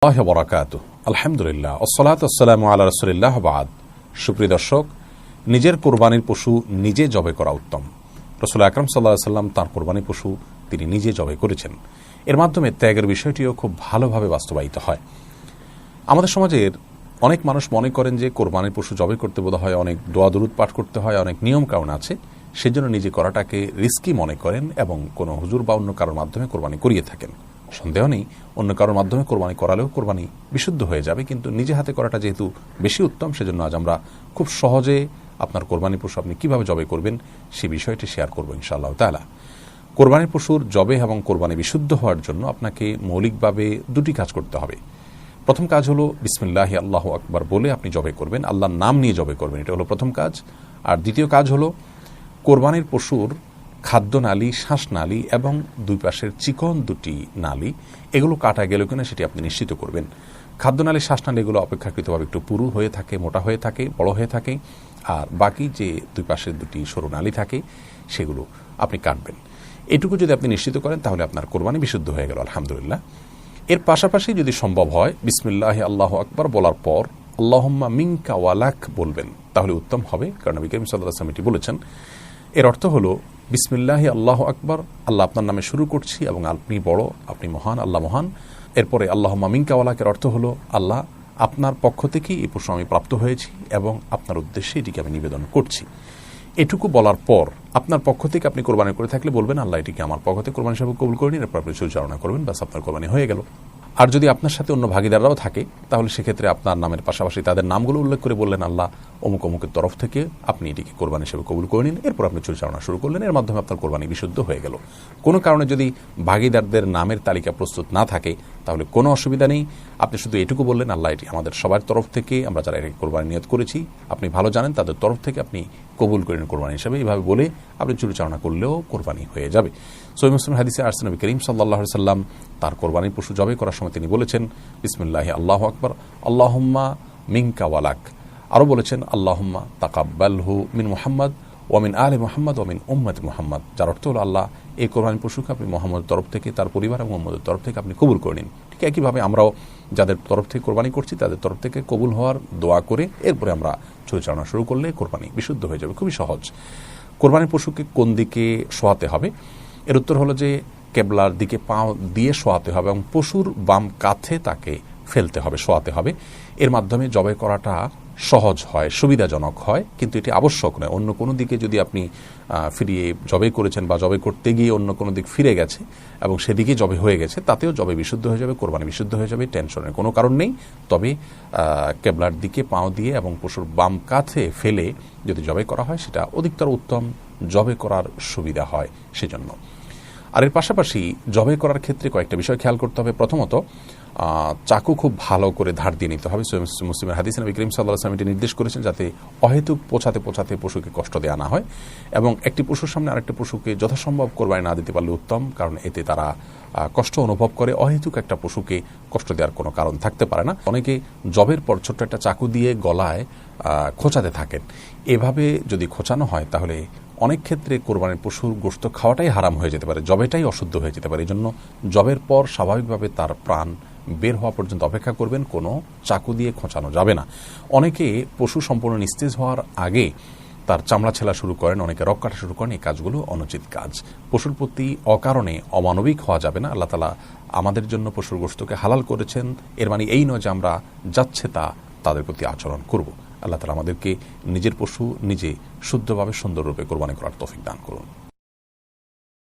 আলহামদুলিল্লাহ ওয়াসসালাতু ওয়াসসালামু আলা রাসূলিল্লাহ বাদ। সুপ্রিয় দর্শক, নিজের কোরবানির পশু নিজে জবাই করা উত্তম। রাসূল আকরাম সাল্লাল্লাহু আলাইহি ওয়াসাল্লাম তাঁর কোরবানির পশু তিনি নিজে জবাই করেছেন। এর মাধ্যমে ত্যাগের বিষয়টিও খুব ভালোভাবে বাস্তবায়িত হয়। আমাদের সমাজের অনেক মানুষ মনে করেন যে কোরবানির পশু জবাই করতে বোধ হয় অনেক দোয়া দরুদ পাঠ করতে হয়, অনেক নিয়ম কানুন আছে, সেজন্য নিজে করাটাকে রিস্কি মনে করেন এবং কোনো হুজুর বা অন্য কারোর মাধ্যমে কোরবানি করিয়ে থাকেন। সন্দেহ নেই, অন্য কারোর মাধ্যমে কোরবানি করালেও কোরবানি বিশুদ্ধ হয়ে যাবে, কিন্তু নিজে হাতে করাটা যেহেতু বেশি উত্তম, সেজন্য আজ আমরা খুব সহজে আপনার কোরবানির পশু আপনি কীভাবে জবাই করবেন সেই বিষয়টি শেয়ার করবো ইনশাআল্লাহ তাআলা। কোরবানির পশুর জবে এবং কোরবানি বিশুদ্ধ হওয়ার জন্য আপনাকে মৌলিকভাবে দুটি কাজ করতে হবে। প্রথম কাজ হলো বিসমিল্লাহি আল্লাহু আকবার বলে আপনি জবে করবেন, আল্লাহর নাম নিয়ে জবে করবেন, এটা হলো প্রথম কাজ। আর দ্বিতীয় কাজ হলো কোরবানির পশুর খাদ্যনালী, শ্বাসনালী এবং দুই পাশের চিকন দুটি নালী এগুলো কাটা গেল কিনা সেটি আপনি নিশ্চিত করবেন। খাদ্যনালী, শ্বাসনালী এগুলো অপেক্ষাকৃতভাবে একটু পুরু হয়ে থাকে, মোটা হয়ে থাকে, বড় হয়ে থাকে, আর বাকি যে দুই পাশের দুটি সরু নালী থাকে সেগুলো আপনি কাটবেন। এটুকু যদি আপনি নিশ্চিত করেন তাহলে আপনার কোরবানি বিশুদ্ধ হয়ে গেল আলহামদুলিল্লাহ। এর পাশাপাশি যদি সম্ভব হয় বিসমিল্লাহি আল্লাহু আকবার বলার পর আল্লাহুম্মা মিনকা ওয়ালাক বলবেন, তাহলে উত্তম হবে, কারণ নবী করিম সাল্লাল্লাহু আলাইহি ওয়াসাল্লাম এটি বলেছেন। এর অর্থ হলো বিসমিল্লাহি আল্লাহু আকবার, আল্লাহ আপনার নামে শুরু করছি এবং আপনি বড়, আপনি মহান, আল্লাহ মহান। এরপরে আল্লাহুম্মা মিনকা ওয়ালাকের অর্থ হলো আল্লাহ আপনার পক্ষ থেকেই এই পশু আমি প্রাপ্ত হয়েছি এবং আপনার উদ্দেশ্যে এটিকে আমি নিবেদন করছি। এটুকু বলার পর আপনার পক্ষ থেকে আপনি কোরবানি করে থাকলে বলবেন আল্লাহ এটিকে আমার পক্ষ থেকে কোরবানি হিসেবে কবুল করে নিন, এরপর আপনি পরিচালনা করবেন, ব্যাস আপনার কোরবানি হয়ে গেল। আর যদি আপনার সাথে অন্য ভাগিদাররাও থাকে তাহলে সেক্ষেত্রে আপনার নামের পাশাপাশি তাদের নামগুলো উল্লেখ করে বললেন আল্লাহ অমুক অমুকের তরফ থেকে আপনি এটিকে কোরবানি হিসেবে কবুল করে নিন, এরপর আপনি পরিচালনা শুরু করলেন, এর মাধ্যমে আপনার কোরবানি বিশুদ্ধ হয়ে গেল। কোনো কারণে যদি ভাগিদারদের নামের তালিকা প্রস্তুত না থাকে তাহলে কোনো অসুবিধা নেই, আপনি শুধু এটুকু বললেন আল্লাহ এটি আমাদের সবার তরফ থেকে, আমরা যারা এটাকে কোরবানি নিয়ত করেছি আপনি ভালো জানেন, তাদের তরফ থেকে আপনি কবুল করেন কোরবানি হিসেবে, এইভাবে বলে আপনি পরিচালনা করলেও কোরবানি হয়ে যাবে। সহিহ মুসলিম হাদিসে আসছে নবী করিম সাল্লাল্লাহু আলাইহি ওয়াসাল্লাম তার কোরবানির পশু জবাই করার সময় তিনি বলেছেন বিসমিল্লাহি আল্লাহু আকবার আল্লাহুম্মা মিনকা ওয়ালাক, আরও বলেছেন আল্লাহুম্মা তাকাব্বালহু মিন মুহাম্মদ ওয়া মিন আলি মুহাম্মদ ওয়া মিন উম্মতি মুহাম্মদ, যার অর্থ হলো আল্লাহ এই কোরবানির পশুকে আপনি মুহাম্মদের তরফ থেকে, তার পরিবার এবং মুহাম্মদের তরফ থেকে আপনি কবুল করে নিন। ঠিক একইভাবে আমরাও যাদের তরফ থেকে কোরবানি করছি তাদের তরফ থেকে কবুল হওয়ার দোয়া করে এরপরে আমরা পরিচালনা শুরু করলে কোরবানি বিশুদ্ধ হয়ে যাবে। খুবই সহজ। কোরবানির পশুকে কোন দিকে শোয়াতে হবে? এর উত্তর হলো যে কেবলার দিকে পা দিয়ে শোয়াতে হবে এবং পশুর বাম কাঁধে তাকে ফেলতে হবে, শোয়াতে হবে। এর মাধ্যমে জবাই করাটা সহজ হয়, সুবিধাজনক হয়, কিন্তু এটি আবশ্যক নয়। অন্য কোনো দিকে যদি আপনি ফিরিয়ে জবাই করেছেন বা জবাই করতে গিয়ে অন্য কোনো দিক ফিরে গেছে এবং সেদিকে জবাই হয়ে গেছে, তাতেও জবাই বিশুদ্ধ হয়ে যাবে, কোরবানি বিশুদ্ধ হয়ে যাবে, টেনশনের কোনো কারণ নেই। তবে কেবলার দিকে পাও দিয়ে এবং পশুর বাম কাঁধে ফেলে যদি জবাই করা হয় সেটা অধিকতর উত্তম, জবাই করার সুবিধা হয় সেজন্য। আর এর পাশাপাশি জবাই করার ক্ষেত্রে কয়েকটা বিষয় খেয়াল করতে হবে। প্রথমত চাকু খুব ভালো করে ধার দিয়ে নিতে হবে। মুসলিমের হাদিসে নবী করিম সাল্লাল্লাহু আলাইহি ওয়াসাল্লাম এটি নির্দেশ করেছেন যাতে অহেতুক পোছাতে পোছাতে পশুকে কষ্ট দেওয়া না হয়, এবং একটি পশুর সামনে আরেকটি পশুকে যথাসম্ভব কোরবানি না দিতে পারলে উত্তম, কারণ এতে তারা কষ্ট অনুভব করে। অহেতুক একটা পশুকে কষ্ট দেওয়ার কোনো কারণ থাকতে পারে না। অনেকে জবের পর ছোট্ট একটা চাকু দিয়ে গলায় খোঁচাতে থাকেন। এভাবে যদি খোঁচানো হয় তাহলে অনেক ক্ষেত্রে কোরবানির পশুর গোশত খাওয়াটাই হারাম হয়ে যেতে পারে, জবেটাই অশুদ্ধ হয়ে যেতে পারে। এই জন্য জবের পর স্বাভাবিকভাবে তার প্রাণ বের হওয়া পর্যন্ত অপেক্ষা করবেন, কোনো চাকু দিয়ে খোঁচানো যাবে না। অনেকে পশু সম্পূর্ণ নিস্তেজ হওয়ার আগে তার চামড়া ছেলা শুরু করেন, অনেকে রক কাটা শুরু করেন। এই কাজগুলো অনুচিত কাজ। পশুর প্রতি অকারণে অমানবিক হওয়া যাবে না। আল্লাহ তাআলা আমাদের জন্য পশুর গোশতকে হালাল করেছেন, এর মানে এই নয় যে আমরা যাচ্ছে তা তাদের প্রতি আচরণ করব। আল্লাহ তাআলা আমাদেরকে নিজের পশু নিজে শুদ্ধভাবে সুন্দররূপে কোরবানি করার তৌফিক দান করুন।